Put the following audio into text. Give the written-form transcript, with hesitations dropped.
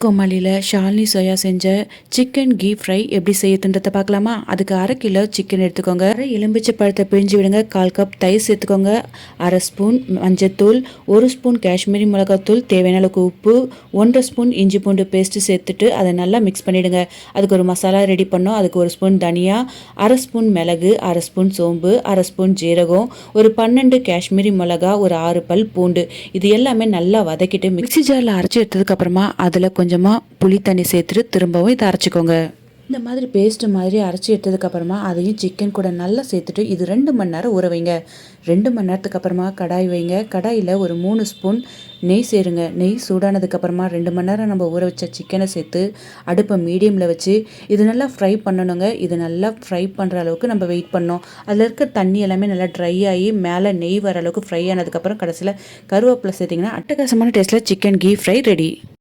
comali Shalini soya செஞ்ச chicken key fry எப்படி செய்யறதுன்றத பார்க்கலாமா? அதுக்கு 1/2 கிலோ சிக்கன் எடுத்துக்கோங்க. 1/2 எலும்பிச்சை பழத்தை பிழிஞ்சு விடுங்க. 1/4 கப் தயிர் சேர்த்துக்கோங்க. 1/2 ஸ்பூன் மஞ்சத்தூள், 1 ஸ்பூன் காஷ்மீரி மிளகாத்தூள், தேவையான அளவுக்கு உப்பு, 1/2 ஸ்பூன் இஞ்சி பூண்டு பேஸ்ட் சேர்த்துட்டு அதை நல்லா மிக்ஸ் பண்ணிடுங்க. அதுக்கு ஒரு மசாலா ரெடி பண்ணோம். அதுக்கு 1 ஸ்பூன் தனியா, 1/2 ஸ்பூன் மிளகு, 1/2 ஸ்பூன் சோம்பு, 1/2 ஸ்பூன் ஜீரகம், ஒரு 12 காஷ்மீரி மிளகா, ஒரு 6 பல் பூண்டு. இது எல்லாமே நல்லா வதக்கிட்டு மிக்ஸி ஜாரில் அரைச்சி எடுத்ததுக்கு அப்புறமா அதில் கொஞ்சமாக புளி தண்ணி சேர்த்துட்டு திரும்பவும் இதை அரைச்சிக்கோங்க. இந்த மாதிரி பேஸ்ட்டு மாதிரி அரைச்சி எடுத்ததுக்கப்புறமா அதையும் சிக்கன் கூட நல்லா சேர்த்துட்டு இது 2 மணி நேரம் ஊற வைங்க. 2 மணி நேரத்துக்கு அப்புறமா கடாய் வைங்க. கடாயில் ஒரு 3 ஸ்பூன் நெய் சேருங்க. நெய் சூடானதுக்கப்புறமா 2 மணி நேரம் நம்ம ஊற வச்ச சிக்கனை சேர்த்து அடுப்பை மீடியமில் வச்சு இது நல்லா ஃப்ரை பண்ணணுங்க. இது நல்லா ஃப்ரை பண்ணுற அளவுக்கு நம்ம வெயிட் பண்ணோம். அதில் இருக்க தண்ணி எல்லாமே நல்லா ட்ரை ஆகி மேலே நெய் வர அளவுக்கு ஃப்ரை ஆனதுக்கப்புறம் கடைசியில் கருவேப்பிலை சேர்த்திங்கன்னா அட்டகாசமான டேஸ்ட்டில் சிக்கன் கீ ஃப்ரை ரெடி.